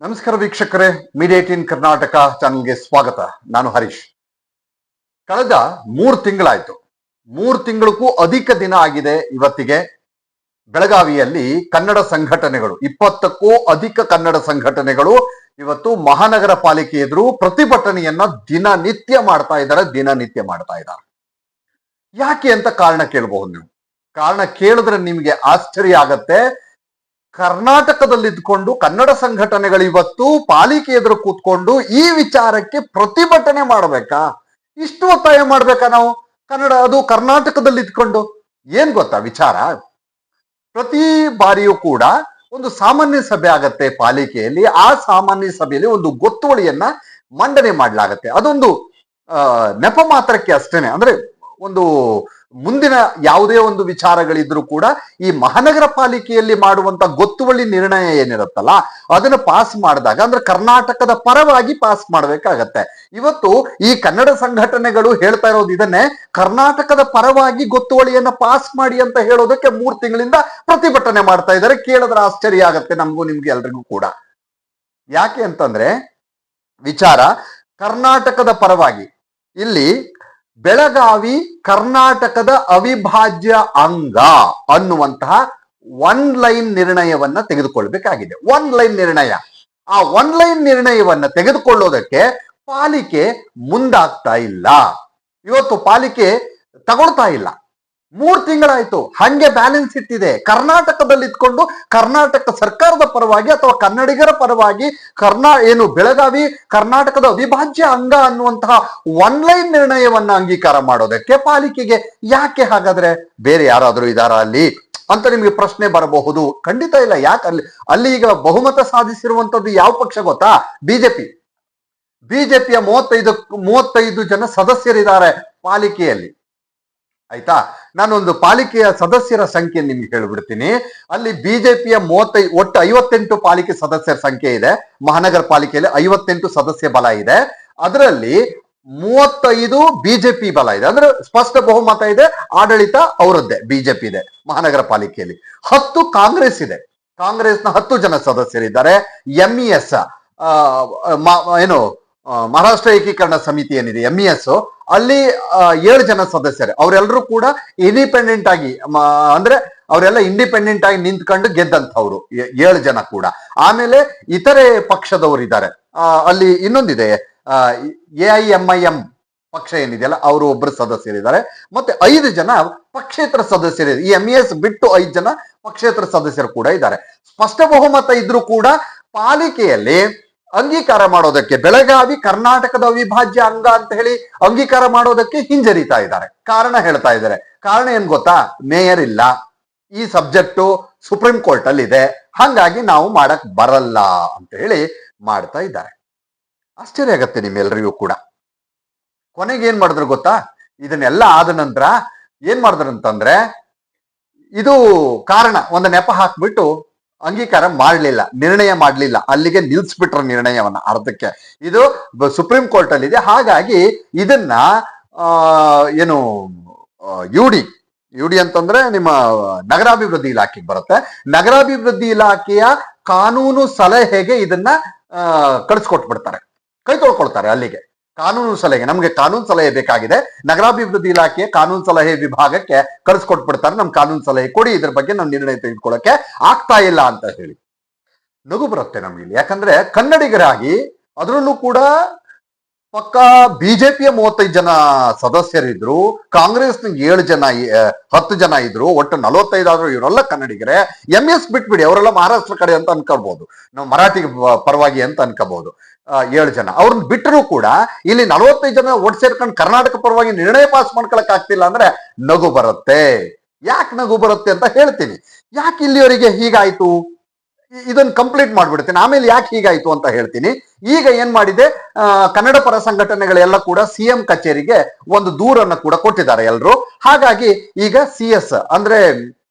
ನಮಸ್ಕಾರ ವೀಕ್ಷಕರೇ, ಮೀಡಿಯಾ 18 ಕರ್ನಾಟಕ ಚಾನೆಲ್ಗೆ ಸ್ವಾಗತ. ನಾನು ಹರೀಶ್. ಕಳೆದ 3 ತಿಂಗಳಾಯ್ತು, 3 ತಿಂಗಳಕ್ಕೂ ಅಧಿಕ ದಿನ ಆಗಿದೆ. ಇವತ್ತಿಗೆ ಬೆಳಗಾವಿಯಲ್ಲಿ ಕನ್ನಡ ಸಂಘಟನೆಗಳು 20ಕ್ಕೂ ಅಧಿಕ ಕನ್ನಡ ಸಂಘಟನೆಗಳು ಇವತ್ತು ಮಹಾನಗರ ಪಾಲಿಕೆ ಎದುರು ಪ್ರತಿಭಟನೆಯನ್ನ ದಿನನಿತ್ಯ ಮಾಡ್ತಾ ಇದ್ದಾರೆ. ಯಾಕೆ ಅಂತ ಕಾರಣ ಕೇಳಬಹುದು ನೀವು. ಕಾರಣ ಕೇಳಿದ್ರೆ ನಿಮ್ಗೆ ಆಶ್ಚರ್ಯ ಆಗತ್ತೆ. ಕರ್ನಾಟಕದಲ್ಲಿದ್ದುಕೊಂಡು ಕನ್ನಡ ಸಂಘಟನೆಗಳು ಇವತ್ತು ಪಾಲಿಕೆ ಎದುರು ಕೂತ್ಕೊಂಡು ಈ ವಿಚಾರಕ್ಕೆ ಪ್ರತಿಭಟನೆ ಮಾಡ್ಬೇಕಾ? ಇಷ್ಟು ಒತ್ತಾಯ ಮಾಡ್ಬೇಕಾ ನಾವು? ಅದು ಕರ್ನಾಟಕದಲ್ಲಿ ಇದ್ಕೊಂಡು ಏನ್ ಗೊತ್ತಾ ವಿಚಾರ? ಪ್ರತಿ ಬಾರಿಯೂ ಕೂಡ ಒಂದು ಸಾಮಾನ್ಯ ಸಭೆ ಆಗತ್ತೆ ಪಾಲಿಕೆಯಲ್ಲಿ. ಆ ಸಾಮಾನ್ಯ ಸಭೆಯಲ್ಲಿ ಒಂದು ಗೊತ್ತುವಳಿಯನ್ನ ಮಂಡನೆ ಮಾಡ್ಲಾಗತ್ತೆ. ಅದೊಂದು ನೆಪ ಮಾತ್ರಕ್ಕೆ ಅಷ್ಟೇನೆ. ಅಂದ್ರೆ ಒಂದು ಮುಂದಿನ ಯಾವುದೇ ಒಂದು ವಿಚಾರಗಳಿದ್ರು ಕೂಡ ಈ ಮಹಾನಗರ ಪಾಲಿಕೆಯಲ್ಲಿ ಮಾಡುವಂತ ಗೊತ್ತುವಳಿ ನಿರ್ಣಯ ಏನಿರುತ್ತಲ್ಲ ಅದನ್ನ ಪಾಸ್ ಮಾಡಿದಾಗ, ಅಂದ್ರೆ ಕರ್ನಾಟಕದ ಪರವಾಗಿ ಪಾಸ್ ಮಾಡ್ಬೇಕಾಗತ್ತೆ. ಇವತ್ತು ಈ ಕನ್ನಡ ಸಂಘಟನೆಗಳು ಹೇಳ್ತಾ ಇರೋದು ಇದನ್ನೇ, ಕರ್ನಾಟಕದ ಪರವಾಗಿ ಗೊತ್ತುವಳಿಯನ್ನ ಪಾಸ್ ಮಾಡಿ ಅಂತ ಹೇಳೋದಕ್ಕೆ 3 ತಿಂಗಳಿಂದ ಪ್ರತಿಭಟನೆ ಮಾಡ್ತಾ ಇದ್ದಾರೆ. ಕೇಳಿದ್ರೆ ಆಶ್ಚರ್ಯ ಆಗತ್ತೆ ನಮಗೂ ನಿಮ್ಗೆ ಎಲ್ರಿಗೂ ಕೂಡ. ಯಾಕೆ ಅಂತಂದ್ರೆ ವಿಚಾರ ಕರ್ನಾಟಕದ ಪರವಾಗಿ. ಇಲ್ಲಿ ಬೆಳಗಾವಿ ಕರ್ನಾಟಕದ ಅವಿಭಾಜ್ಯ ಅಂಗ ಅನ್ನುವಂತಹ 1 ಲೈನ್ ನಿರ್ಣಯವನ್ನ ತೆಗೆದುಕೊಳ್ಬೇಕಾಗಿದೆ. 1 ಲೈನ್ ನಿರ್ಣಯ. ಆ 1 ಲೈನ್ ನಿರ್ಣಯವನ್ನ ತೆಗೆದುಕೊಳ್ಳೋದಕ್ಕೆ ಪಾಲಿಕೆ ಮುಂದಾಗ್ತಾ ಇಲ್ಲ. ಇವತ್ತು ಪಾಲಿಕೆ ತಗೊಳ್ತಾ ಇಲ್ಲ. 3 ತಿಂಗಳಾಯ್ತು, ಹಂಗೆ ಬ್ಯಾಲೆನ್ಸ್ ಇಟ್ಟಿದೆ. ಕರ್ನಾಟಕದಲ್ಲಿ ಇದ್ಕೊಂಡು ಕರ್ನಾಟಕ ಸರ್ಕಾರದ ಪರವಾಗಿ ಅಥವಾ ಕನ್ನಡಿಗರ ಪರವಾಗಿ ಬೆಳಗಾವಿ ಕರ್ನಾಟಕದ ಅವಿಭಾಜ್ಯ ಅಂಗ ಅನ್ನುವಂತಹ 1 ಲೈನ್ ನಿರ್ಣಯವನ್ನ ಅಂಗೀಕಾರ ಮಾಡೋದಕ್ಕೆ ಪಾಲಿಕೆಗೆ ಯಾಕೆ? ಹಾಗಾದ್ರೆ ಬೇರೆ ಯಾರಾದ್ರೂ ಇದಾರ ಅಲ್ಲಿ ಅಂತ ನಿಮ್ಗೆ ಪ್ರಶ್ನೆ ಬರಬಹುದು. ಖಂಡಿತ ಇಲ್ಲ. ಯಾಕೆ ಅಲ್ಲಿ ಈಗ ಬಹುಮತ ಸಾಧಿಸಿರುವಂತದ್ದು ಯಾವ ಪಕ್ಷ ಗೊತ್ತಾ? ಬಿಜೆಪಿಯ 35 ಜನ ಸದಸ್ಯರಿದ್ದಾರೆ ಪಾಲಿಕೆಯಲ್ಲಿ. ಆಯ್ತಾ? ನಾನೊಂದು ಪಾಲಿಕೆಯ ಸದಸ್ಯರ ಸಂಖ್ಯೆ ನಿಮ್ಗೆ ಹೇಳ್ಬಿಡ್ತೀನಿ. ಅಲ್ಲಿ ಬಿಜೆಪಿಯ ಒಟ್ಟು 58 ಪಾಲಿಕೆ ಸದಸ್ಯರ ಸಂಖ್ಯೆ ಇದೆ. ಮಹಾನಗರ ಪಾಲಿಕೆಯಲ್ಲಿ 58 ಸದಸ್ಯ ಬಲ ಇದೆ. ಅದರಲ್ಲಿ 35 ಬಿಜೆಪಿ ಬಲ ಇದೆ. ಅಂದ್ರೆ ಸ್ಪಷ್ಟ ಬಹುಮತ ಇದೆ. ಆಡಳಿತ ಅವರದ್ದೇ, ಬಿಜೆಪಿ ಇದೆ ಮಹಾನಗರ ಪಾಲಿಕೆಯಲ್ಲಿ. 10 ಕಾಂಗ್ರೆಸ್ ಇದೆ. ಕಾಂಗ್ರೆಸ್ನ 10 ಜನ ಸದಸ್ಯರಿದ್ದಾರೆ. MES ಮಹಾರಾಷ್ಟ್ರ ಏಕೀಕರಣ ಸಮಿತಿ ಏನಿದೆ MES, ಅಲ್ಲಿ 7 ಜನ ಸದಸ್ಯರು. ಅವರೆಲ್ಲರೂ ಕೂಡ ಇಂಡಿಪೆಂಡೆಂಟ್ ಆಗಿ, ಅಂದ್ರೆ ಅವರೆಲ್ಲ ಇಂಡಿಪೆಂಡೆಂಟ್ ಆಗಿ ನಿಂತ್ಕೊಂಡು ಗೆದ್ದಂಥವ್ರು 7 ಜನ ಕೂಡ. ಆಮೇಲೆ ಇತರೆ ಪಕ್ಷದವರಿದ್ದಾರೆ. ಅಲ್ಲಿ ಇನ್ನೊಂದಿದೆ AIMIM ಪಕ್ಷ ಏನಿದೆಯಲ್ಲ, ಅವರು ಒಬ್ಬರು ಸದಸ್ಯರಿದ್ದಾರೆ. ಮತ್ತೆ 5 ಜನ ಪಕ್ಷೇತರ ಸದಸ್ಯರಿದ್ದಾರೆ. ಈ MES ಬಿಟ್ಟು 5 ಜನ ಪಕ್ಷೇತರ ಸದಸ್ಯರು ಕೂಡ ಇದ್ದಾರೆ. ಸ್ಪಷ್ಟ ಬಹುಮತ ಇದ್ರೂ ಕೂಡ ಪಾಲಿಕೆಯಲ್ಲಿ ಅಂಗೀಕಾರ ಮಾಡೋದಕ್ಕೆ, ಬೆಳಗಾವಿ ಕರ್ನಾಟಕದ ಅವಿಭಾಜ್ಯ ಅಂಗ ಅಂತ ಹೇಳಿ ಅಂಗೀಕಾರ ಮಾಡೋದಕ್ಕೆ ಹಿಂಜರಿತಾ ಇದ್ದಾರೆ. ಕಾರಣ ಹೇಳ್ತಾ ಇದ್ದಾರೆ. ಕಾರಣ ಏನ್ ಗೊತ್ತಾ? ಮೇಯರ್ ಇಲ್ಲ, ಈ ಸಬ್ಜೆಕ್ಟು ಸುಪ್ರೀಂ ಕೋರ್ಟ್ ಅಲ್ಲಿ ಇದೆ, ಹಾಗಾಗಿ ನಾವು ಮಾಡಕ್ ಬರಲ್ಲ ಅಂತ ಹೇಳಿ ಮಾಡ್ತಾ ಇದ್ದಾರೆ. ಆಶ್ಚರ್ಯ ಆಗತ್ತೆ ನಿಮ್ಮೆಲ್ಲರಿಗೂ ಕೂಡ. ಕೊನೆಗೆ ಏನ್ ಮಾಡಿದ್ರು ಗೊತ್ತಾ? ಇದನ್ನೆಲ್ಲ ಆದ ನಂತರ ಏನ್ ಮಾಡಿದ್ರು ಅಂತಂದ್ರೆ, ಇದು ಕಾರಣ ಒಂದು ನೆಪ ಹಾಕ್ಬಿಟ್ಟು ಅಂಗೀಕಾರ ಮಾಡಲಿಲ್ಲ, ನಿರ್ಣಯ ಮಾಡಲಿಲ್ಲ. ಅಲ್ಲಿಗೆ ನಿಲ್ಸ್ಬಿಟ್ರ ನಿರ್ಣಯವನ್ನ ಅರ್ಧಕ್ಕೆ. ಇದು ಸುಪ್ರೀಂ ಕೋರ್ಟ್ ಅಲ್ಲಿ ಇದೆ. ಹಾಗಾಗಿ ಇದನ್ನ ಯುಡಿ ಅಂತಂದ್ರೆ ನಿಮ್ಮ ನಗರಾಭಿವೃದ್ಧಿ ಇಲಾಖೆಗೆ ಬರುತ್ತೆ. ನಗರಾಭಿವೃದ್ಧಿ ಇಲಾಖೆಯ ಕಾನೂನು ಸಲಹೆಗೆ ಇದನ್ನ ಕಳಿಸ್ಕೊಟ್ಬಿಡ್ತಾರೆ, ಕೈ ತೊಳ್ಕೊಳ್ತಾರೆ. ಅಲ್ಲಿಗೆ ಕಾನೂನು ಸಲಹೆಗೆ, ನಮ್ಗೆ ಕಾನೂನು ಸಲಹೆ ಬೇಕಾಗಿದೆ, ನಗರಾಭಿವೃದ್ಧಿ ಇಲಾಖೆಯ ಕಾನೂನು ಸಲಹೆ ವಿಭಾಗಕ್ಕೆ ಕಳಿಸ್ಕೊಟ್ಬಿಡ್ತಾರೆ. ನಮ್ ಕಾನೂನು ಸಲಹೆ ಕೊಡಿ, ಇದ್ರ ಬಗ್ಗೆ ನಾವು ನಿರ್ಣಯ ತೆಗೆದುಕೊಳ್ಳಕ್ಕೆ ಆಗ್ತಾ ಇಲ್ಲ ಅಂತ ಹೇಳಿ. ನಗು ಬರುತ್ತೆ ನಮ್ಗೆ. ಯಾಕಂದ್ರೆ ಕನ್ನಡಿಗರಾಗಿ, ಅದರಲ್ಲೂ ಕೂಡ ಪಕ್ಕ ಬಿಜೆಪಿಯ 35 ಜನ ಸದಸ್ಯರಿದ್ರು, ಕಾಂಗ್ರೆಸ್ನ 10 ಜನ ಇದ್ರು, ಒಟ್ಟು 45 ಆದ್ರೂ ಇವರೆಲ್ಲ ಕನ್ನಡಿಗರೇ. MES ಬಿಟ್ಬಿಡಿ, ಅವರೆಲ್ಲ ಮಹಾರಾಷ್ಟ್ರ ಕಡೆ ಅಂತ ಅನ್ಕೋಬಹುದು, ನಾವು ಮರಾಠಿ ಪರವಾಗಿ ಅಂತ ಅನ್ಕೋಬಹುದು. 7 ಜನ ಅವ್ರನ್ನ ಬಿಟ್ಟರು ಕೂಡ ಇಲ್ಲಿ 45 ಜನ ಒಟ್ಟು ಸೇರ್ಕೊಂಡು ಕರ್ನಾಟಕ ಪರವಾಗಿ ನಿರ್ಣಯ ಪಾಸ್ ಮಾಡ್ಕೊಳಕ್ ಆಗ್ತಿಲ್ಲ ಅಂದ್ರೆ ನಗು ಬರುತ್ತೆ. ಯಾಕೆ ನಗು ಬರುತ್ತೆ ಅಂತ ಹೇಳ್ತೀನಿ. ಯಾಕೆ ಇಲ್ಲಿವರೆಗೆ ಹೀಗಾಯ್ತು ಇದನ್ನ ಕಂಪ್ಲೀಟ್ ಮಾಡ್ಬಿಡ್ತೀನಿ, ಆಮೇಲೆ ಯಾಕೆ ಹೀಗಾಯ್ತು ಅಂತ ಹೇಳ್ತೀನಿ. ಈಗ ಏನ್ ಮಾಡಿದೆ, ಕನ್ನಡ ಪರ ಸಂಘಟನೆಗಳೆಲ್ಲ ಕೂಡ CM ಕಚೇರಿಗೆ ಒಂದು ದೂರನ್ನ ಕೂಡ ಕೊಟ್ಟಿದ್ದಾರೆ ಎಲ್ರು. ಹಾಗಾಗಿ ಈಗ CS ಅಂದ್ರೆ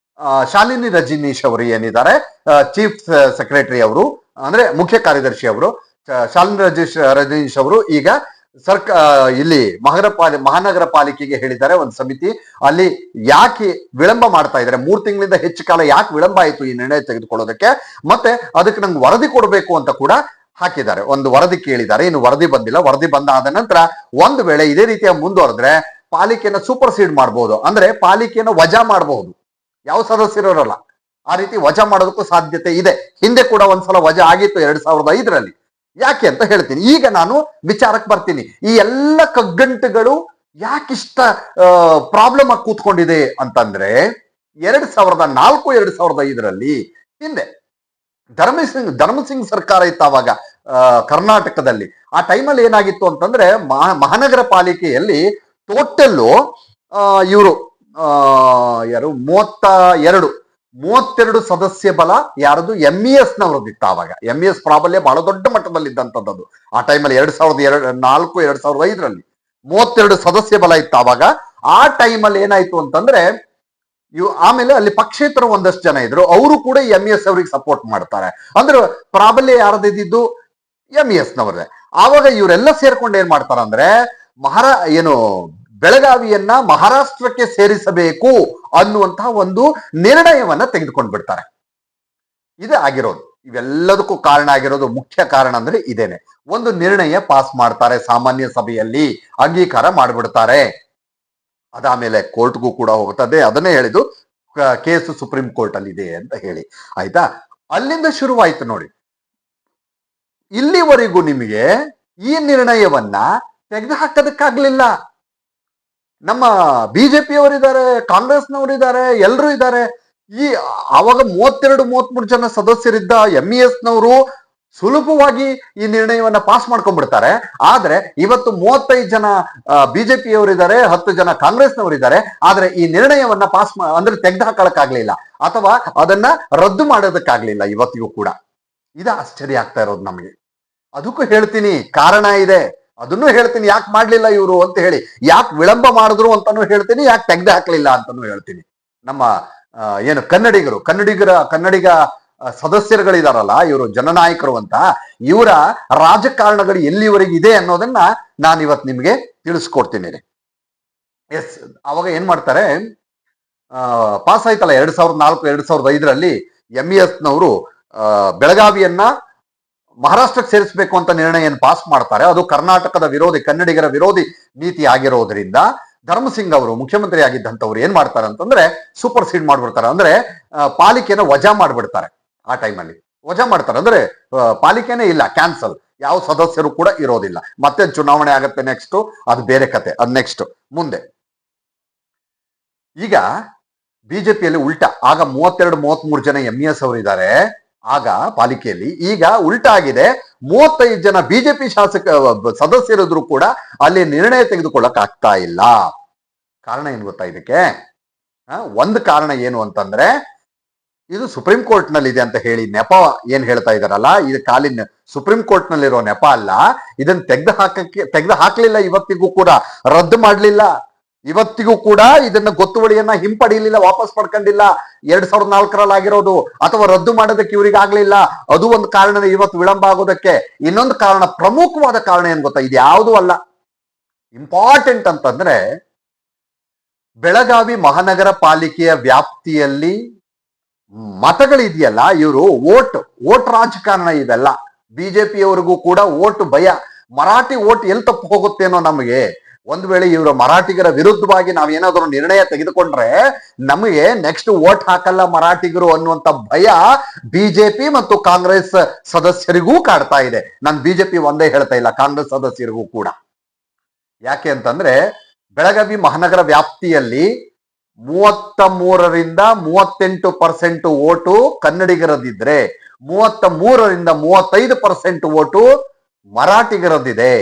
ಶಾಲಿನಿ ರಜನೀಶ್ ಅವರು ಏನಿದ್ದಾರೆ, ಚೀಫ್ ಸೆಕ್ರೆಟರಿ ಅವರು, ಅಂದ್ರೆ ಮುಖ್ಯ ಕಾರ್ಯದರ್ಶಿ ಅವರು, ಶಾಲಿನಿ ರಜನೀಶ್ ಅವರು ಈಗ ಇಲ್ಲಿ ಮಹಾನಗರ ಪಾಲಿಕೆಗೆ ಹೇಳಿದ್ದಾರೆ ಒಂದು ಸಮಿತಿ, ಅಲ್ಲಿ ಯಾಕೆ ವಿಳಂಬ ಮಾಡ್ತಾ ಇದ್ದಾರೆ, 3 ತಿಂಗಳಿಂದ ಹೆಚ್ಚು ಕಾಲ ಯಾಕೆ ವಿಳಂಬ ಆಯಿತು ಈ ನಿರ್ಣಯ ತೆಗೆದುಕೊಳ್ಳೋದಕ್ಕೆ, ಮತ್ತೆ ಅದಕ್ಕೆ ನಂಗೆ ವರದಿ ಕೊಡಬೇಕು ಅಂತ ಕೂಡ ಹಾಕಿದ್ದಾರೆ. ಒಂದು ವರದಿ ಕೇಳಿದ್ದಾರೆ, ಇನ್ನು ವರದಿ ಬಂದಿಲ್ಲ. ವರದಿ ಬಂದಾದ ನಂತರ ಒಂದು ವೇಳೆ ಇದೇ ರೀತಿಯ ಮುಂದುವರೆದ್ರೆ ಪಾಲಿಕೆಯನ್ನು ಸೂಪರ್ ಸೀಡ್ ಮಾಡಬಹುದು, ಅಂದ್ರೆ ಪಾಲಿಕೆಯನ್ನು ವಜಾ ಮಾಡಬಹುದು. ಯಾವ ಸದಸ್ಯರು ಇರಲ್ಲ, ಆ ರೀತಿ ವಜಾ ಮಾಡೋದಕ್ಕೂ ಸಾಧ್ಯತೆ ಇದೆ. ಹಿಂದೆ ಕೂಡ ಒಂದ್ಸಲ ವಜಾ ಆಗಿತ್ತು 2005ರಲ್ಲಿ. ಯಾಕೆ ಅಂತ ಹೇಳ್ತೀನಿ. ಈಗ ನಾನು ವಿಚಾರಕ್ಕೆ ಬರ್ತೀನಿ. ಈ ಎಲ್ಲ ಕಗ್ಗಂಟುಗಳು ಯಾಕಿಷ್ಟ ಪ್ರಾಬ್ಲಮ್ ಆಗಿ ಕೂತ್ಕೊಂಡಿದೆ ಅಂತಂದ್ರೆ 2004 2005ರಲ್ಲಿ ಹಿಂದೆ ಧರ್ಮಸಿಂಗ್ ಸರ್ಕಾರ ಇತ್ತು ಅವಾಗ ಕರ್ನಾಟಕದಲ್ಲಿ. ಆ ಟೈಮಲ್ಲಿ ಏನಾಗಿತ್ತು ಅಂತಂದ್ರೆ ಮಹಾನಗರ ಪಾಲಿಕೆಯಲ್ಲಿ ಟೋಟಲ್ಲು ಇವರು ಯಾರು 32 ಸದಸ್ಯ ಬಲ ಯಾರದು MES ನವರದಿತ್ತು. ಆವಾಗ MES ಪ್ರಾಬಲ್ಯ ಬಹಳ ದೊಡ್ಡ ಮಟ್ಟದಲ್ಲಿ ಇದ್ದಂಥದ್ದು ಆ ಟೈಮಲ್ಲಿ 2004 2005ರಲ್ಲಿ 32 ಸದಸ್ಯ ಬಲ ಇತ್ತು ಆವಾಗ. ಆ ಟೈಮಲ್ಲಿ ಏನಾಯ್ತು ಅಂತಂದ್ರೆ ಆಮೇಲೆ ಅಲ್ಲಿ ಪಕ್ಷೇತರ ಒಂದಷ್ಟು ಜನ ಇದ್ರು, ಅವರು ಕೂಡ MES ಅವ್ರಿಗೆ ಸಪೋರ್ಟ್ ಮಾಡ್ತಾರೆ. ಅಂದ್ರೆ ಪ್ರಾಬಲ್ಯ ಯಾರದಿದ್ದು MES ನವರೇ. ಆವಾಗ ಇವರೆಲ್ಲ ಸೇರ್ಕೊಂಡು ಏನ್ ಮಾಡ್ತಾರ ಅಂದ್ರೆ ಬೆಳಗಾವಿಯನ್ನ ಮಹಾರಾಷ್ಟ್ರಕ್ಕೆ ಸೇರಿಸಬೇಕು ಅನ್ನುವಂತಹ ಒಂದು ನಿರ್ಣಯವನ್ನ ತೆಗೆದುಕೊಂಡು ಬಿಡ್ತಾರೆ. ಇದು ಆಗಿರೋದು. ಇವೆಲ್ಲದಕ್ಕೂ ಕಾರಣ ಆಗಿರೋದು, ಮುಖ್ಯ ಕಾರಣ ಅಂದ್ರೆ ಇದೇನೆ. ಒಂದು ನಿರ್ಣಯ ಪಾಸ್ ಮಾಡ್ತಾರೆ, ಸಾಮಾನ್ಯ ಸಭೆಯಲ್ಲಿ ಅಂಗೀಕಾರ ಮಾಡಿಬಿಡ್ತಾರೆ. ಅದಾದ್ಮೇಲೆ ಕೋರ್ಟ್ಗೂ ಕೂಡ ಹೋಗ್ತದೆ. ಅದನ್ನೇ ಹೇಳಿದ್ದು ಕೇಸು ಸುಪ್ರೀಂ ಕೋರ್ಟ್ ಅಲ್ಲಿ ಇದೆ ಅಂತ ಹೇಳಿ, ಆಯ್ತಾ. ಅಲ್ಲಿಂದ ಶುರುವಾಯ್ತು ನೋಡಿ. ಇಲ್ಲಿವರೆಗೂ ನಿಮಗೆ ಈ ನಿರ್ಣಯವನ್ನ ತೆಗೆದು ಹಾಕೋದಕ್ಕಾಗ್ಲಿಲ್ಲ. ನಮ್ಮ ಬಿಜೆಪಿಯವರಿದ್ದಾರೆ, ಕಾಂಗ್ರೆಸ್ನವರಿದ್ದಾರೆ, ಎಲ್ಲರೂ ಇದ್ದಾರೆ. ಆವಾಗ 32-33 ಜನ ಸದಸ್ಯರಿದ್ದ MES ನವರು ಸುಲಭವಾಗಿ ಈ ನಿರ್ಣಯವನ್ನ ಪಾಸ್ ಮಾಡ್ಕೊಂಡ್ಬಿಡ್ತಾರೆ. ಆದ್ರೆ ಇವತ್ತು 35 ಜನ ಬಿಜೆಪಿಯವರಿದ್ದಾರೆ, 10 ಜನ ಕಾಂಗ್ರೆಸ್ನವರಿದ್ದಾರೆ. ಆದ್ರೆ ಈ ನಿರ್ಣಯವನ್ನ ಅಂದ್ರೆ ತೆಗೆದು ಹಾಕಕ್ಕಾಗ್ಲಿಲ್ಲ ಅಥವಾ ಅದನ್ನ ರದ್ದು ಮಾಡೋದಕ್ಕಾಗ್ಲಿಲ್ಲ ಇವತ್ತಿಗೂ ಕೂಡ. ಇದು ಆಶ್ಚರ್ಯ ಆಗ್ತಾ ಇರೋದು ನಮಗೆ. ಅದಕ್ಕೂ ಹೇಳ್ತೀನಿ, ಕಾರಣ ಇದೆ. ಅದನ್ನು ಹೇಳ್ತೀನಿ, ಯಾಕೆ ಮಾಡ್ಲಿಲ್ಲ ಇವರು ಅಂತ ಹೇಳಿ, ಯಾಕೆ ವಿಳಂಬ ಮಾಡಿದ್ರು ಅಂತಾನು ಹೇಳ್ತೀನಿ, ಯಾಕೆ ತೆಗೆದು ಹಾಕ್ಲಿಲ್ಲ ಅಂತಾನು ಹೇಳ್ತೀನಿ. ನಮ್ಮ ಕನ್ನಡಿಗ ಸದಸ್ಯರುಗಳಿದಾರಲ್ಲ, ಇವರು ಜನನಾಯಕರು ಅಂತ, ಇವರ ರಾಜಕಾರಣಗಳು ಎಲ್ಲಿವರೆಗೆ ಇದೆ ಅನ್ನೋದನ್ನ ನಾನು ಇವತ್ತು ನಿಮ್ಗೆ ತಿಳಿಸ್ಕೊಡ್ತೀನಿ. ಎಸ್, ಅವಾಗ ಏನ್ ಮಾಡ್ತಾರೆ, ಪಾಸ್ ಆಯ್ತಲ್ಲ 2004 2005ರಲ್ಲಿ MES ನವರು ಬೆಳಗಾವಿಯನ್ನ ಮಹಾರಾಷ್ಟ್ರಕ್ಕೆ ಸೇರಿಸಬೇಕು ಅಂತ ನಿರ್ಣಯ ಪಾಸ್ ಮಾಡ್ತಾರೆ. ಅದು ಕರ್ನಾಟಕದ ವಿರೋಧಿ, ಕನ್ನಡಿಗರ ವಿರೋಧಿ ನೀತಿ ಆಗಿರೋದ್ರಿಂದ ಧರ್ಮಸಿಂಗ್ ಅವರು ಮುಖ್ಯಮಂತ್ರಿ ಆಗಿದ್ದಂಥವ್ರು ಏನ್ ಮಾಡ್ತಾರೆ ಅಂತಂದ್ರೆ ಸೂಪರ್ ಸೀಡ್ ಮಾಡ್ಬಿಡ್ತಾರೆ. ಅಂದ್ರೆ ಪಾಲಿಕೆನ ವಜಾ ಮಾಡ್ಬಿಡ್ತಾರೆ. ಆ ಟೈಮಲ್ಲಿ ವಜಾ ಮಾಡ್ತಾರೆ ಅಂದ್ರೆ ಪಾಲಿಕೆನೇ ಇಲ್ಲ, ಕ್ಯಾನ್ಸಲ್. ಯಾವ ಸದಸ್ಯರು ಕೂಡ ಇರೋದಿಲ್ಲ. ಮತ್ತೆ ಚುನಾವಣೆ ಆಗತ್ತೆ, ನೆಕ್ಸ್ಟ್ ಅದು ಬೇರೆ ಕತೆ, ಅದು ನೆಕ್ಸ್ಟ್ ಮುಂದೆ. ಈಗ ಬಿಜೆಪಿಯಲ್ಲಿ ಉಲ್ಟಾ, ಆಗ 32-33 ಜನ MES ಅವರು ಇದ್ದಾರೆ ಆಗ ಪಾಲಿಕೆಯಲ್ಲಿ. ಈಗ ಉಲ್ಟಾ ಆಗಿದೆ, 35 ಜನ ಬಿಜೆಪಿ ಸದಸ್ಯರಿದ್ರು ಕೂಡ ಅಲ್ಲಿ ನಿರ್ಣಯ ತೆಗೆದುಕೊಳ್ಳಕ್ ಆಗ್ತಾ ಇಲ್ಲ. ಕಾರಣ ಏನು ಗೊತ್ತಾ ಇದಕ್ಕೆ? ಒಂದು ಕಾರಣ ಏನು ಅಂತಂದ್ರೆ, ಇದು ಸುಪ್ರೀಂ ಕೋರ್ಟ್ ನಲ್ಲಿ ಇದೆ ಅಂತ ಹೇಳಿ ನೆಪ ಏನ್ ಹೇಳ್ತಾ ಇದಾರಲ್ಲ, ಇದು ಕಾಲಿನ ಸುಪ್ರೀಂ ಕೋರ್ಟ್ ನಲ್ಲಿರೋ ನೆಪ ಅಲ್ಲ. ಇದನ್ನ ತೆಗೆದು ಹಾಕ್ಲಿಲ್ಲ, ಇವತ್ತಿಗೂ ಕೂಡ ರದ್ದು ಮಾಡ್ಲಿಲ್ಲ. ಇವತ್ತಿಗೂ ಕೂಡ ಇದನ್ನ ಗೊತ್ತುವಳಿಯನ್ನ ಹಿಂಪಡಿಲಿಲ್ಲ, ವಾಪಸ್ ಪಡ್ಕೊಂಡಿಲ್ಲ. 2004ರಲ್ಲಿ ಆಗಿರೋದು, ಅಥವಾ ರದ್ದು ಮಾಡೋದಕ್ಕೆ ಇವ್ರಿಗೆ ಆಗ್ಲಿಲ್ಲ. ಅದು ಒಂದು ಕಾರಣ ಇವತ್ತು ವಿಳಂಬ ಆಗೋದಕ್ಕೆ. ಇನ್ನೊಂದು ಕಾರಣ, ಪ್ರಮುಖವಾದ ಕಾರಣ ಏನ್ ಗೊತ್ತಾ? ಇದು ಯಾವುದೂ ಅಲ್ಲ, ಇಂಪಾರ್ಟೆಂಟ್ ಅಂತಂದ್ರೆ, ಬೆಳಗಾವಿ ಮಹಾನಗರ ಪಾಲಿಕೆಯ ವ್ಯಾಪ್ತಿಯಲ್ಲಿ ಮತಗಳಿದೆಯಲ್ಲ, ಇವರು ಓಟ್ ರಾಜಕಾರಣ ಇವೆಲ್ಲ. ಬಿಜೆಪಿಯವರಿಗೂ ಕೂಡ ಓಟ್ ಭಯ, ಮರಾಠಿ ಓಟ್ ಎಲ್ಲಿ ತಪ್ಪು ಹೋಗುತ್ತೇನೋ ನಮಗೆ. ಒಂದು ವೇಳೆ ಇವರ ಮರಾಠಿಗರ ವಿರುದ್ಧವಾಗಿ ನಾವೇನಾದ್ರೂ ನಿರ್ಣಯ ತೆಗೆದುಕೊಂಡ್ರೆ ನಮಗೆ ನೆಕ್ಸ್ಟ್ ವೋಟ್ ಹಾಕಲ್ಲ ಮರಾಠಿಗರು ಅನ್ನುವಂತ ಭಯ ಬಿಜೆಪಿ ಮತ್ತು ಕಾಂಗ್ರೆಸ್ ಸದಸ್ಯರಿಗೂ ಕಾಡ್ತಾ ಇದೆ. ನಾನು ಬಿಜೆಪಿ ಒಂದೇ ಹೇಳ್ತಾ ಇಲ್ಲ, ಕಾಂಗ್ರೆಸ್ ಸದಸ್ಯರಿಗೂ ಕೂಡ. ಯಾಕೆ ಅಂತಂದ್ರೆ, ಬೆಳಗಾವಿ ಮಹಾನಗರ ವ್ಯಾಪ್ತಿಯಲ್ಲಿ 33ರಿಂದ 38% ಓಟು ಕನ್ನಡಿಗರದಿದ್ರೆ 33ರಿಂದ 35% ಓಟು ಮರಾಠಿಗರದಿದೆ.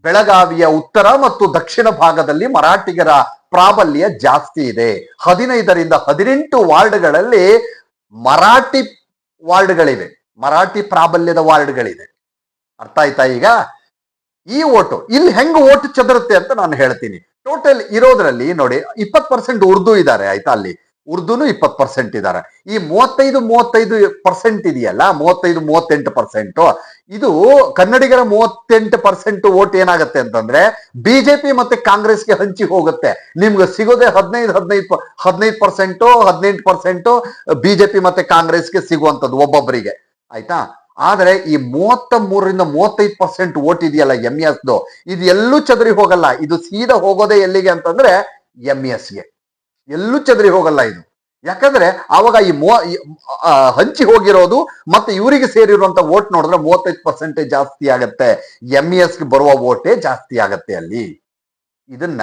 ಬೆಳಗಾವಿಯ ಉತ್ತರ ಮತ್ತು ದಕ್ಷಿಣ ಭಾಗದಲ್ಲಿ ಮರಾಠಿಗರ ಪ್ರಾಬಲ್ಯ ಜಾಸ್ತಿ ಇದೆ. 15ರಿಂದ 18 ವಾರ್ಡ್ಗಳಲ್ಲಿ ಮರಾಠಿ ವಾರ್ಡ್ಗಳಿವೆ, ಮರಾಠಿ ಪ್ರಾಬಲ್ಯದ ವಾರ್ಡ್ಗಳಿದೆ. ಅರ್ಥ ಆಯ್ತಾ? ಈಗ ಈ ಓಟು ಇಲ್ಲಿ ಹೆಂಗ್ ಓಟ್ ಚದರುತ್ತೆ ಅಂತ ನಾನು ಹೇಳ್ತೀನಿ. ಟೋಟಲ್ ಇರೋದ್ರಲ್ಲಿ ನೋಡಿ 20% ಉರ್ದು ಇದ್ದಾರೆ, ಆಯ್ತಾ? ಅಲ್ಲಿ ಉರ್ದುನು 20% ಇದ್ದಾರೆ. ಈ 35% ಇದೆಯಲ್ಲ, 38% ಇದು ಕನ್ನಡಿಗರ 38% ವೋಟ್ ಏನಾಗುತ್ತೆ ಅಂತಂದ್ರೆ ಬಿಜೆಪಿ ಮತ್ತೆ ಕಾಂಗ್ರೆಸ್ಗೆ ಹಂಚಿ ಹೋಗುತ್ತೆ. ನಿಮ್ಗೆ ಸಿಗೋದೆ 15% 18% ಬಿಜೆಪಿ ಮತ್ತೆ ಕಾಂಗ್ರೆಸ್ಗೆ ಸಿಗುವಂತದ್ದು ಒಬ್ಬೊಬ್ಬರಿಗೆ, ಆಯ್ತಾ. ಆದ್ರೆ ಈ 33ರಿಂದ 35% ವೋಟ್ ಇದೆಯಲ್ಲ MES ಇದು ಎಲ್ಲೂ ಚದರಿ ಹೋಗಲ್ಲ. ಇದು ಸೀದಾ ಹೋಗೋದೇ ಎಲ್ಲಿಗೆ ಅಂತಂದ್ರೆ MESಗೆ, ಎಲ್ಲೂ ಚದರಿ ಹೋಗಲ್ಲ ಇದು. ಯಾಕಂದ್ರೆ ಅವಾಗ ಈ ಹಂಚಿ ಹೋಗಿರೋದು ಮತ್ತೆ ಇವರಿಗೆ ಸೇರಿರುವಂತ ವೋಟ್ ನೋಡಿದ್ರೆ 35% ಜಾಸ್ತಿ ಆಗತ್ತೆ. MESಗೆ ಬರುವ ವೋಟೇ ಜಾಸ್ತಿ ಆಗತ್ತೆ ಅಲ್ಲಿ. ಇದನ್ನ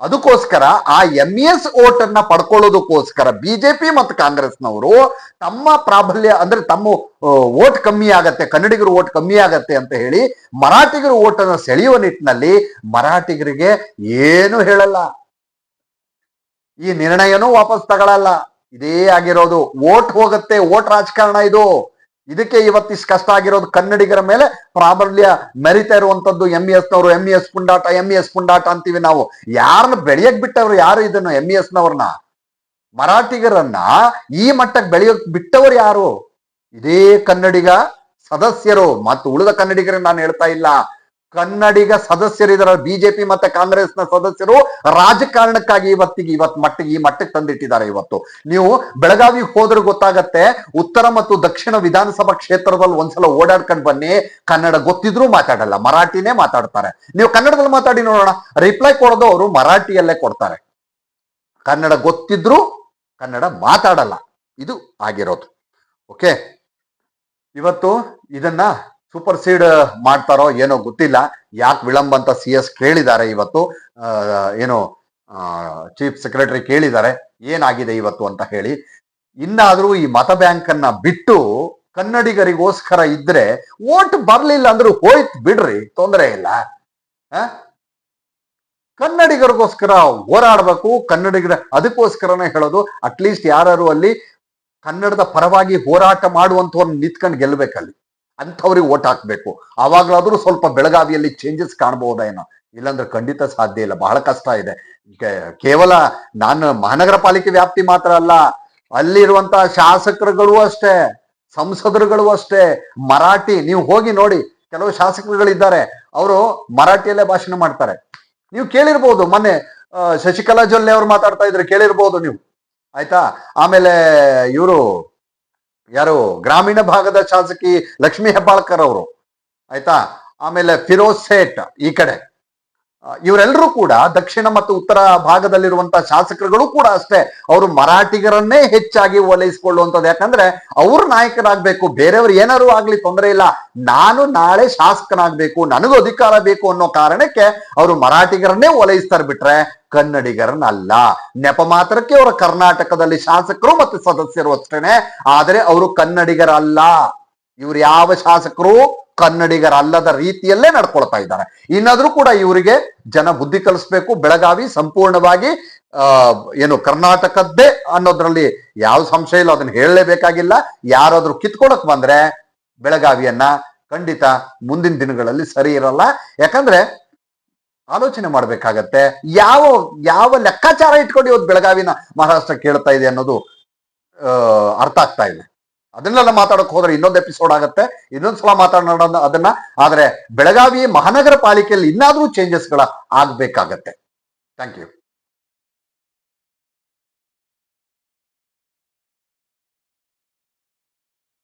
ಅದಕ್ಕೋಸ್ಕರ ಆ MES ವೋಟ್ ಅನ್ನ ಪಡ್ಕೊಳ್ಳೋದಕ್ಕೋಸ್ಕರ ಬಿಜೆಪಿ ಮತ್ತು ಕಾಂಗ್ರೆಸ್ನವರು ತಮ್ಮ ಪ್ರಾಬಲ್ಯ ಅಂದ್ರೆ ತಮ್ಮ ವೋಟ್ ಕಮ್ಮಿ ಆಗತ್ತೆ, ಕನ್ನಡಿಗರು ವೋಟ್ ಕಮ್ಮಿ ಆಗತ್ತೆ ಅಂತ ಹೇಳಿ ಮರಾಠಿಗರು ವೋಟ್ ಅನ್ನು ಸೆಳೆಯುವ ನಿಟ್ಟಿನಲ್ಲಿ ಮರಾಠಿಗರಿಗೆ ಏನು ಹೇಳಲ್ಲ, ಈ ನಿರ್ಣಯನೂ ವಾಪಸ್ ತಗೊಳ್ಳಲ್ಲ. ಇದೇ ಆಗಿರೋದು. ವೋಟ್ ಹೋಗುತ್ತೆ, ವೋಟ್ ರಾಜಕಾರಣ ಇದು. ಇದಕ್ಕೆ ಇವತ್ತಿಷ್ಟು ಕಷ್ಟ ಆಗಿರೋದು. ಕನ್ನಡಿಗರ ಮೇಲೆ ಪ್ರಾಬಲ್ಯ ಮೆರಿತಾ ಇರುವಂತದ್ದು MESನವರು. MES ಪುಂಡಾಟ ಅಂತೀವಿ ನಾವು. ಯಾರನ್ನ ಬೆಳೆಯಕ್ ಬಿಟ್ಟವ್ರು ಯಾರು? ಇದನ್ನು MESನವ್ರನ್ನ, ಮರಾಠಿಗರನ್ನ ಈ ಮಟ್ಟಕ್ಕೆ ಬೆಳೆಯೋಕ್ ಬಿಟ್ಟವರು ಯಾರು? ಇದೇ ಕನ್ನಡಿಗ ಸದಸ್ಯರು. ಮತ್ತು ಉಳಿದ ಕನ್ನಡಿಗರನ್ನ ನಾನು ಹೇಳ್ತಾ ಇಲ್ಲ, ಕನ್ನಡಿಗ ಸದಸ್ಯರಿದರ. ಬಿಜೆಪಿ ಮತ್ತೆ ಕಾಂಗ್ರೆಸ್ನ ಸದಸ್ಯರು ರಾಜಕಾರಣಕ್ಕಾಗಿ ಈ ಮಟ್ಟಕ್ಕೆ ತಂದಿಟ್ಟಿದ್ದಾರೆ. ಇವತ್ತು ನೀವು ಬೆಳಗಾವಿಗೆ ಹೋದ್ರೆ ಗೊತ್ತಾಗತ್ತೆ, ಉತ್ತರ ಮತ್ತು ದಕ್ಷಿಣ ವಿಧಾನಸಭಾ ಕ್ಷೇತ್ರದಲ್ಲಿ ಒಂದ್ಸಲ ಓಡಾಡ್ಕೊಂಡು ಬನ್ನಿ, ಕನ್ನಡ ಗೊತ್ತಿದ್ರೂ ಮಾತಾಡಲ್ಲ, ಮರಾಠಿನೇ ಮಾತಾಡ್ತಾರೆ. ನೀವು ಕನ್ನಡದಲ್ಲಿ ಮಾತಾಡಿ ನೋಡೋಣ, ರಿಪ್ಲೈ ಕೊಡೋದು ಅವರು ಮರಾಠಿಯಲ್ಲೇ ಕೊಡ್ತಾರೆ. ಕನ್ನಡ ಗೊತ್ತಿದ್ರೂ ಕನ್ನಡ ಮಾತಾಡಲ್ಲ. ಇದು ಆಗಿರೋದು. ಓಕೆ, ಇವತ್ತು ಇದನ್ನ ಸೂಪರ್ ಸೀಡ್ ಮಾಡ್ತಾರೋ ಏನೋ ಗೊತ್ತಿಲ್ಲ. ಯಾಕೆ ವಿಳಂಬ ಅಂತ CS ಕೇಳಿದ್ದಾರೆ ಇವತ್ತು, ಏನು ಚೀಫ್ ಸೆಕ್ರೆಟರಿ ಕೇಳಿದ್ದಾರೆ ಏನಾಗಿದೆ ಇವತ್ತು ಅಂತ ಹೇಳಿ. ಇನ್ನಾದ್ರೂ ಈ ಮತ ಬ್ಯಾಂಕ್ ಅನ್ನ ಬಿಟ್ಟು ಕನ್ನಡಿಗರಿಗೋಸ್ಕರ ಇದ್ರೆ, ವೋಟ್ ಬರ್ಲಿಲ್ಲ ಅಂದ್ರೂ ಹೋಯ್ತು ಬಿಡ್ರಿ, ತೊಂದರೆ ಇಲ್ಲ. ಕನ್ನಡಿಗರಿಗೋಸ್ಕರ ಹೋರಾಡ್ಬೇಕು. ಕನ್ನಡಿಗರ ಅದಕ್ಕೋಸ್ಕರನೇ ಹೇಳೋದು, ಅಟ್ಲೀಸ್ಟ್ ಯಾರು ಅಲ್ಲಿ ಕನ್ನಡದ ಪರವಾಗಿ ಹೋರಾಟ ಮಾಡುವಂತವ್ರನ್ನ ನಿಂತ್ಕೊಂಡು ಗೆಲ್ಬೇಕಲ್ಲಿ, ಅಂಥವ್ರಿಗೆ ಓಟ್ ಹಾಕ್ಬೇಕು. ಆವಾಗ್ಲಾದ್ರೂ ಸ್ವಲ್ಪ ಬೆಳಗಾವಿಯಲ್ಲಿ ಚೇಂಜಸ್ ಕಾಣಬಹುದೇನೋ, ಇಲ್ಲಾಂದ್ರೆ ಖಂಡಿತ ಸಾಧ್ಯ ಇಲ್ಲ. ಬಹಳ ಕಷ್ಟ ಇದೆ. ಕೇವಲ ನಾನು ಮಹಾನಗರ ಪಾಲಿಕೆ ವ್ಯಾಪ್ತಿ ಮಾತ್ರ ಅಲ್ಲ, ಅಲ್ಲಿರುವಂತಹ ಶಾಸಕರುಗಳು ಅಷ್ಟೇ, ಸಂಸದರುಗಳು ಅಷ್ಟೇ ಮರಾಠಿ. ನೀವು ಹೋಗಿ ನೋಡಿ, ಕೆಲವು ಶಾಸಕರುಗಳಿದ್ದಾರೆ, ಅವರು ಮರಾಠಿಯಲ್ಲೇ ಭಾಷಣ ಮಾಡ್ತಾರೆ. ನೀವು ಕೇಳಿರ್ಬೋದು, ಮೊನ್ನೆ ಶಶಿಕಲಾ ಜೊಲ್ಲೆ ಅವ್ರು ಮಾತಾಡ್ತಾ ಇದ್ರೆ ಕೇಳಿರ್ಬೋದು ನೀವು, ಆಯ್ತಾ. ಆಮೇಲೆ ಇವರು ಯಾರು ಗ್ರಾಮೀಣ ಭಾಗದ ಶಾಸಕಿ ಲಕ್ಷ್ಮೀ ಹೆಬ್ಬಾಳ್ಕರ್ ಅವರು, ಆಯ್ತಾ. ಆಮೇಲೆ ಫಿರೋಜ್ ಸೇಠ್ ಈ ಕಡೆ, ಇವರೆಲ್ಲರೂ ಕೂಡ ದಕ್ಷಿಣ ಮತ್ತು ಉತ್ತರ ಭಾಗದಲ್ಲಿರುವಂತಹ ಶಾಸಕರುಗಳು ಕೂಡ ಅಷ್ಟೇ, ಅವರು ಮರಾಠಿಗರನ್ನೇ ಹೆಚ್ಚಾಗಿ ಓಲೈಸಿಕೊಳ್ಳುವಂಥದ್ದು. ಯಾಕಂದ್ರೆ ಅವ್ರು ನಾಯಕರಾಗ್ಬೇಕು, ಬೇರೆಯವ್ರು ಏನಾರು ಆಗ್ಲಿ ತೊಂದರೆ ಇಲ್ಲ, ನಾನು ನಾಳೆ ಶಾಸಕನಾಗ್ಬೇಕು, ನನಗೂ ಅಧಿಕಾರ ಬೇಕು ಅನ್ನೋ ಕಾರಣಕ್ಕೆ ಅವರು ಮರಾಠಿಗರನ್ನೇ ಓಲೈಸ್ತಾರೆ, ಬಿಟ್ರೆ ಕನ್ನಡಿಗರನ್ನಲ್ಲ. ನೆಪ ಮಾತ್ರಕ್ಕೆ ಅವರ ಕರ್ನಾಟಕದಲ್ಲಿ ಶಾಸಕರು ಮತ್ತು ಸದಸ್ಯರು ಅಷ್ಟೇನೆ, ಆದರೆ ಅವರು ಕನ್ನಡಿಗರಲ್ಲ. ಇವ್ರು ಯಾವ ಶಾಸಕರು ಕನ್ನಡಿಗರಲ್ಲದ ರೀತಿಯಲ್ಲೇ ನಡ್ಕೊಳ್ತಾ ಇದ್ದಾರೆ. ಇನ್ನಾದ್ರೂ ಕೂಡ ಇವರಿಗೆ ಜನ ಬುದ್ಧಿ ಕಲಿಸ್ಬೇಕು. ಬೆಳಗಾವಿ ಸಂಪೂರ್ಣವಾಗಿ ಏನು ಕರ್ನಾಟಕದ್ದೇ ಅನ್ನೋದ್ರಲ್ಲಿ ಯಾವ ಸಂಶಯ ಇಲ್ಲ, ಅದನ್ನ ಹೇಳಲೇಬೇಕಾಗಿಲ್ಲ. ಯಾರಾದ್ರೂ ಕಿತ್ಕೊಳಕ್ ಬಂದ್ರೆ ಬೆಳಗಾವಿಯನ್ನ ಖಂಡಿತ ಮುಂದಿನ ದಿನಗಳಲ್ಲಿ ಸರಿ ಇರಲ್ಲ. ಯಾಕಂದ್ರೆ ಆಲೋಚನೆ ಮಾಡ್ಬೇಕಾಗತ್ತೆ, ಯಾವ ಲೆಕ್ಕಾಚಾರ ಇಟ್ಕೊಂಡು ಇವತ್ತು ಬೆಳಗಾವಿನ ಮಹಾರಾಷ್ಟ್ರ ಕೇಳ್ತಾ ಇದೆ ಅನ್ನೋದು ಅರ್ಥ ಆಗ್ತಾ ಇದೆ. ಅದನ್ನೆಲ್ಲ ಮಾತಾಡಕ್ ಹೋದ್ರೆ ಇನ್ನೊಂದು ಎಪಿಸೋಡ್ ಆಗತ್ತೆ, ಇನ್ನೊಂದ್ಸಲ ಮಾತಾಡೋಣ ಅದನ್ನ. ಆದ್ರೆ ಬೆಳಗಾವಿ ಮಹಾನಗರ ಪಾಲಿಕೆಯಲ್ಲಿ ಇನ್ನಾದ್ರೂ ಚೇಂಜಸ್ಗಳ ಆಗ್ಬೇಕಾಗತ್ತೆ. Thank you.